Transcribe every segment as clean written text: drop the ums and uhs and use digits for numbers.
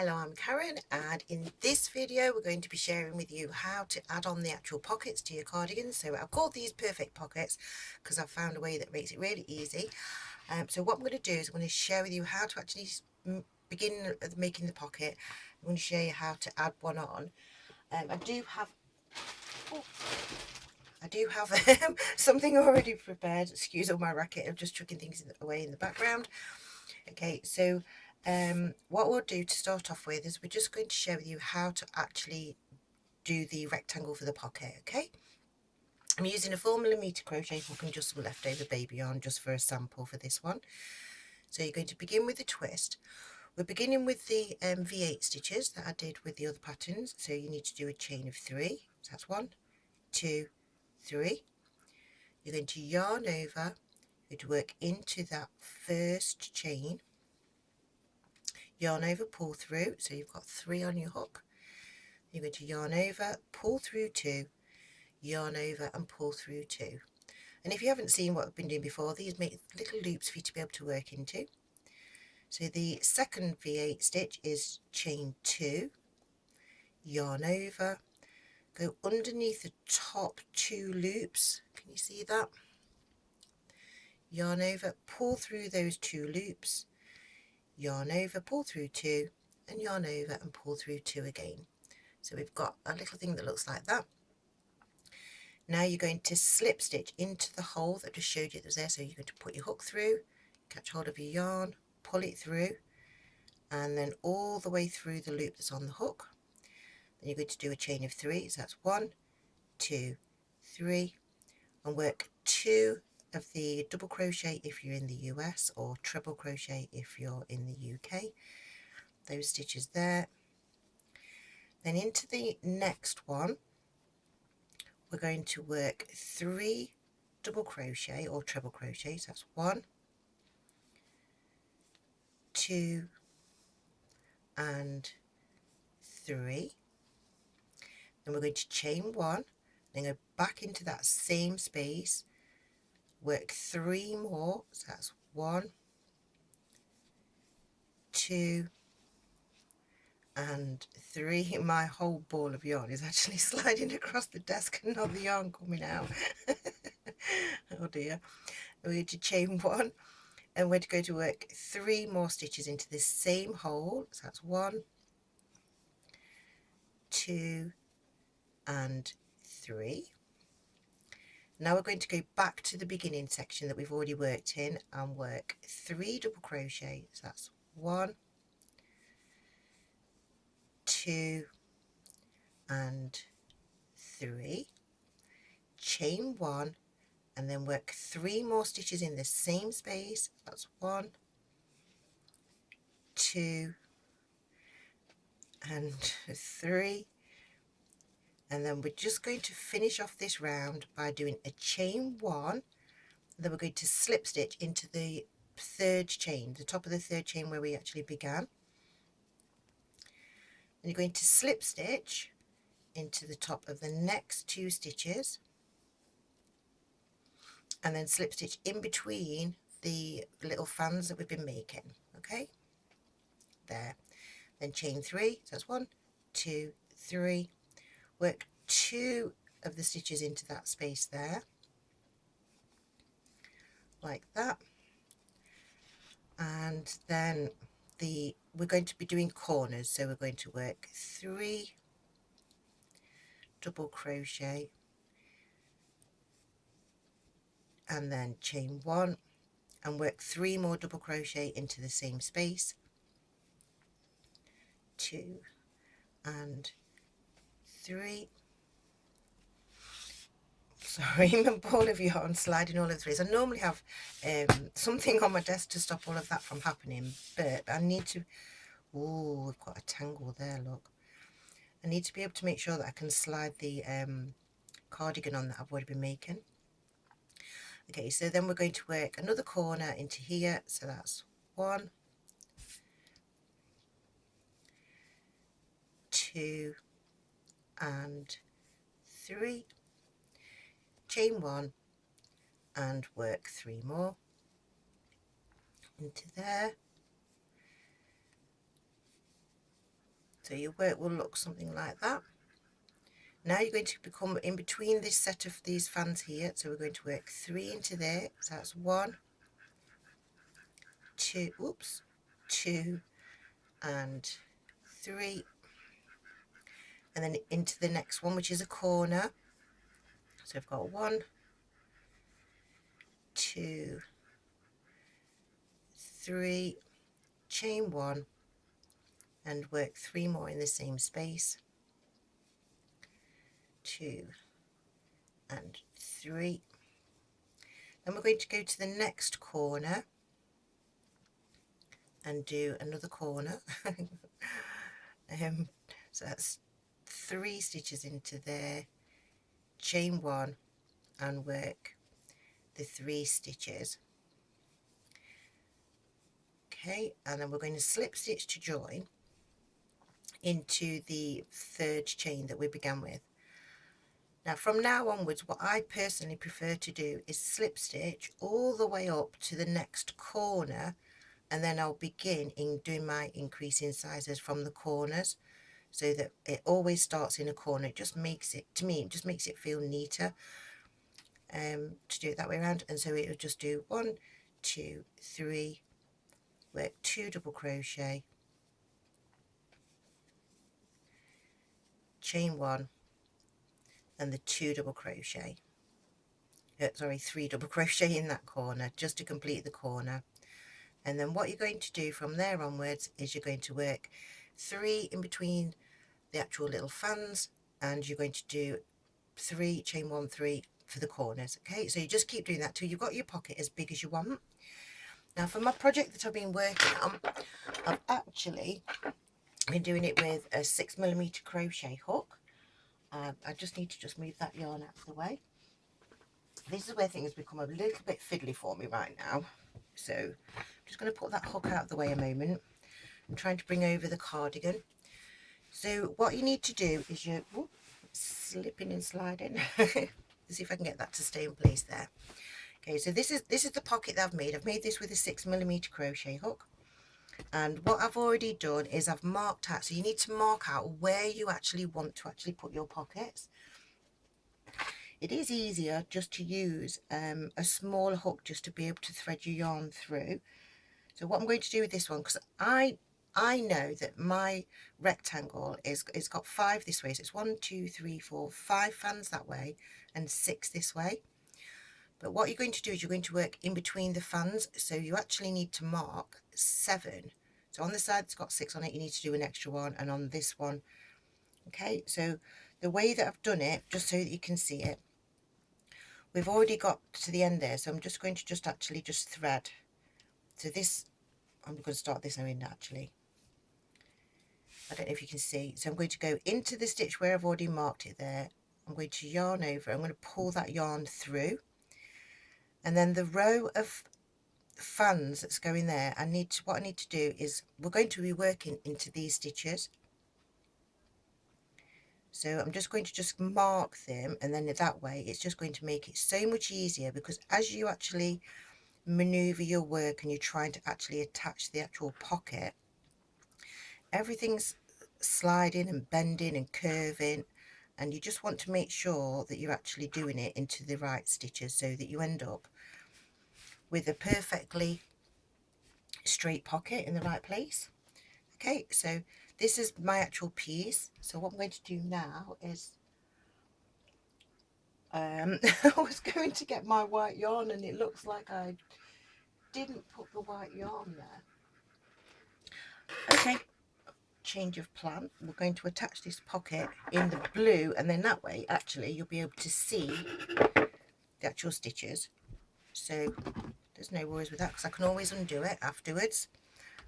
Hello, I'm Karen, and in this video we're going to be sharing with you how to add on the actual pockets to your cardigans. So I've called these perfect pockets because I've found a way that makes it really easy. So what I'm going to do is I'm going to share with you how to actually begin making the pocket. I'm going to show you how to add one on. I do have something already prepared. Excuse all my racket, I'm just chucking things away in the background. Okay, so what we'll do to start off with is we're just going to share with you how to actually do the rectangle for the pocket. Okay, I'm using a 4mm crochet hook and just some leftover baby yarn just for a sample for this one. So you're going to begin with the twist. We're beginning with the V8 stitches that I did with the other patterns, so you need to do a chain of 3. So that's 1, 2, 3. You're going to yarn over, you're going to work into that first chain, yarn over, pull through, so you've got 3 on your hook. You're going to yarn over, pull through 2, yarn over and pull through 2. And if you haven't seen what I've been doing before, these make little loops for you to be able to work into. So the second V8 stitch is chain 2, yarn over, go underneath the top 2 loops. Can you see that? Yarn over, pull through those 2 loops, yarn over, pull through 2, and yarn over and pull through 2 again. So we've got a little thing that looks like that. Now you're going to slip stitch into the hole that I just showed you that was there. So you're going to put your hook through, catch hold of your yarn, pull it through, and then all the way through the loop that's on the hook. Then you're going to do a chain of 3. So that's 1, 2, 3, and work 2 of the double crochet if you're in the US, or treble crochet if you're in the UK. Those stitches there. Then into the next one, we're going to work 3 double crochet or treble crochet. So that's 1, 2, and 3. Then we're going to chain 1, then go back into that same space, work 3 more. So that's 1, 2, and 3. My whole ball of yarn is actually sliding across the desk and not the yarn coming out. Oh dear. We're going to chain 1, and we're going to work 3 more stitches into this same hole. So that's 1, 2, and 3. Now we're going to go back to the beginning section that we've already worked in and work 3 double crochet. So that's 1, 2, and 3. Chain 1, and then work 3 more stitches in the same space. That's 1, 2, and 3. And then we're just going to finish off this round by doing a chain 1. Then we're going to slip stitch into the 3rd chain, the top of the 3rd chain where we actually began. And you're going to slip stitch into the top of the next 2 stitches, and then slip stitch in between the little fans that we've been making. Okay, there. Then chain 3. So that's 1, 2, 3. Work 2 of the stitches into that space there, like that. And then we're going to be doing corners, so we're going to work 3 double crochet, and then chain 1, and work 3 more double crochet into the same space, 2 and 3. Sorry, my ball of yarn sliding all over the place. I normally have something on my desk to stop all of that from happening, but I need to... Oh, we've got a tangle there, look. I need to be able to make sure that I can slide the cardigan on that I've already been making. Okay, so then we're going to work another corner into here. So that's 1, 2, and 3. Chain 1 and work 3 more into there. So your work will look something like that. Now you're going to become in between this set of these fans here, so we're going to work 3 into there. So that's 1, 2, oops, 2 and 3, and then into the next one, which is a corner. So I've got 1, 2, 3, chain 1 and work 3 more in the same space, 2 and 3. Then we're going to go to the next corner and do another corner. So that's 3 stitches into there, chain 1 and work the 3 stitches. Okay, and then we're going to slip stitch to join into the 3rd chain that we began with. Now from now onwards, what I personally prefer to do is slip stitch all the way up to the next corner, and then I'll begin in doing my increasing sizes from the corners, so that it always starts in a corner. It just makes it, to me, it just makes it feel neater to do it that way around. And so it will just do 1, 2, 3, work 2 double crochet, chain 1 and the 2 double crochet, sorry, 3 double crochet in that corner just to complete the corner. And then what you're going to do from there onwards is you're going to work 3 in between the actual little fans, and you're going to do 3 chain 1, 3 for the corners. Okay, so you just keep doing that till you've got your pocket as big as you want. Now for my project that I've been working on, I've actually been doing it with a 6mm crochet hook. I just need to just move that yarn out of the way. This is where things become a little bit fiddly for me right now, so I'm just going to put that hook out of the way a moment. I'm trying to bring over the cardigan. So what you need to do is you're slipping and sliding. Let's see if I can get that to stay in place there. Okay, so this is the pocket that I've made. I've made this with a 6mm crochet hook, and what I've already done is I've marked out, so you need to mark out where you actually want to actually put your pockets. It is easier just to use a smaller hook just to be able to thread your yarn through. So what I'm going to do with this one, because I know that my rectangle is got 5 this way, so it's 1, 2, 3, 4, 5 fans that way and 6 this way. But what you're going to do is you're going to work in between the fans, so you actually need to mark 7. So on the side that's got 6 on it, you need to do an extra one, and on this one, okay, so the way that I've done it, just so that you can see it, we've already got to the end there, so I'm just going to just thread. So this, I'm going to start this end actually. I don't know if you can see. So I'm going to go into the stitch where I've already marked it there. I'm going to yarn over. I'm going to pull that yarn through, and then the row of fans that's going there, what I need to do is we're going to be working into these stitches. So I'm just going to just mark them, and then that way it's just going to make it so much easier, because as you actually maneuver your work and you're trying to actually attach the actual pocket, everything's sliding and bending and curving, and you just want to make sure that you're actually doing it into the right stitches so that you end up with a perfectly straight pocket in the right place. Okay, so this is my actual piece. So what I'm going to do now is I was going to get my white yarn, and it looks like I didn't put the white yarn there. Okay, change of plan. We're going to attach this pocket in the blue, and then that way actually you'll be able to see the actual stitches, so there's no worries with that, because I can always undo it afterwards.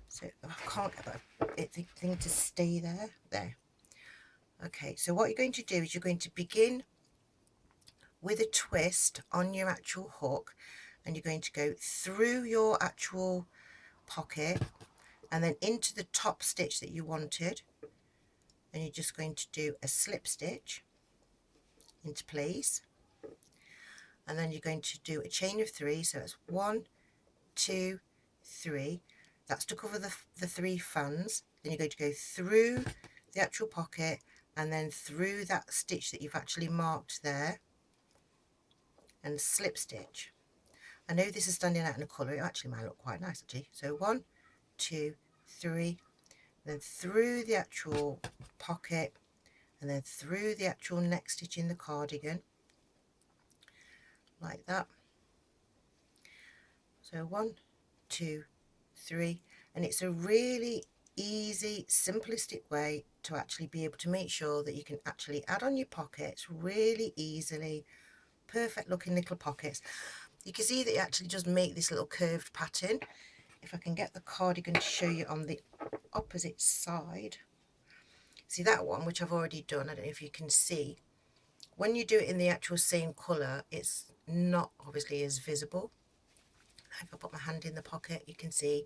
So I can't get that thing to stay there. Okay, so what you're going to do is you're going to begin with a twist on your actual hook, and you're going to go through your actual pocket and then into the top stitch that you wanted, and you're just going to do a slip stitch into place, and then you're going to do a chain of 3, so it's 1, 2, 3. That's to cover the 3 fans. Then you're going to go through the actual pocket, and then through that stitch that you've actually marked there, and slip stitch. I know this is standing out in a colour, it actually might look quite nice actually. So 1, 2, 3, then through the actual pocket, and then through the actual neck stitch in the cardigan, like that. So 1, 2, 3, and it's a really easy, simplistic way to actually be able to make sure that you can actually add on your pockets really easily. Perfect looking little pockets. You can see that you actually just make this little curved pattern. If I can get the cardigan to show you on the opposite side. See that one, which I've already done, I don't know if you can see. When you do it in the actual same colour, it's not obviously as visible. If I put my hand in the pocket, you can see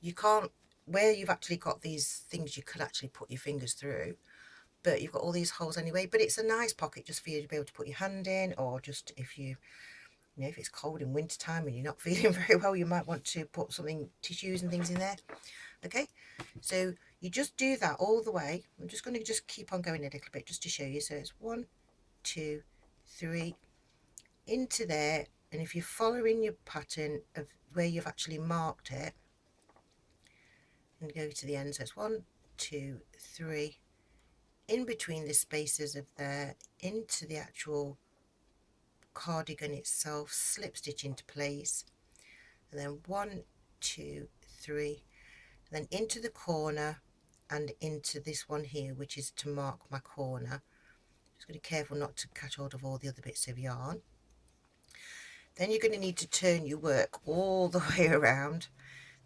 you can't, where you've actually got these things you could actually put your fingers through, but you've got all these holes anyway. But it's a nice pocket just for you to be able to put your hand in, or just if you know, if it's cold in winter time and you're not feeling very well, you might want to put something, tissues and things in there. Okay, so you just do that all the way. I'm just going to just keep on going a little bit just to show you. So it's 1, 2, 3 into there, and if you're following your pattern of where you've actually marked it, and go to the end, so it's 1, 2, 3 in between the spaces of there, into the actual cardigan itself, slip stitch into place, and then 1, 2, 3, and then into the corner and into this one here, which is to mark my corner. Just going to be careful not to catch hold of all the other bits of yarn. Then you're going to need to turn your work all the way around.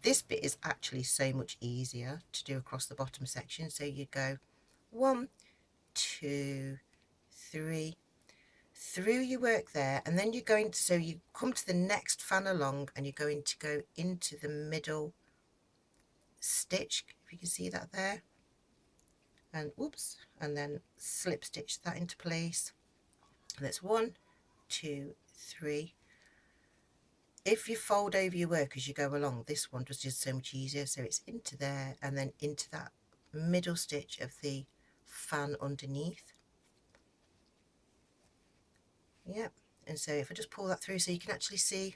This bit is actually so much easier to do across the bottom section. So you go 1, 2, 3 through your work there, and then you're going to, so you come to the next fan along and you're going to go into the middle stitch, if you can see that there, and oops, and then slip stitch that into place, and that's 1, 2, 3. If you fold over your work as you go along, this one just is so much easier. So it's into there and then into that middle stitch of the fan underneath. Yep. And so if I just pull that through, so you can actually see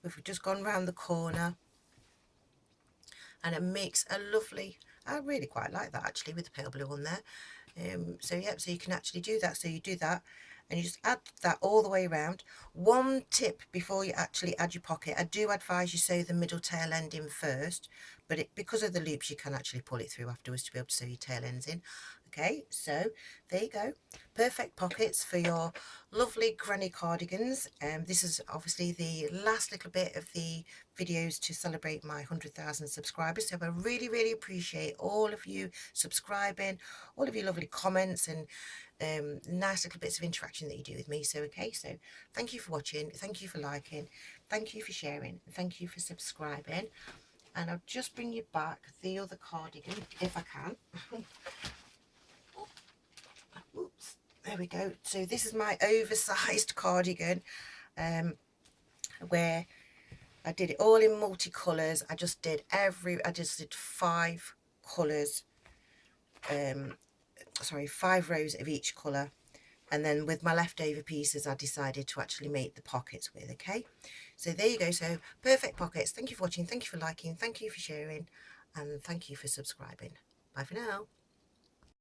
we've just gone round the corner, and it makes a lovely, I really quite like that actually with the pale blue on there. So yep, so you can actually do that. So you do that and you just add that all the way around. One tip before you actually add your pocket, I do advise you sew the middle tail end in first, but because of the loops you can actually pull it through afterwards to be able to sew your tail ends in. Okay, so there you go, perfect pockets for your lovely granny cardigans. This is obviously the last little bit of the videos to celebrate my 100,000 subscribers, so I really appreciate all of you subscribing, all of your lovely comments and nice little bits of interaction that you do with me. So okay, so thank you for watching, thank you for liking, thank you for sharing, thank you for subscribing, and I'll just bring you back the other cardigan if I can. Oops, there we go. So this is my oversized cardigan, where I did it all in multicolours. I just did 5 colours, sorry, 5 rows of each colour, and then with my leftover pieces I decided to actually make the pockets with. Okay, so there you go. So perfect pockets. Thank you for watching, thank you for liking, thank you for sharing, and thank you for subscribing. Bye for now.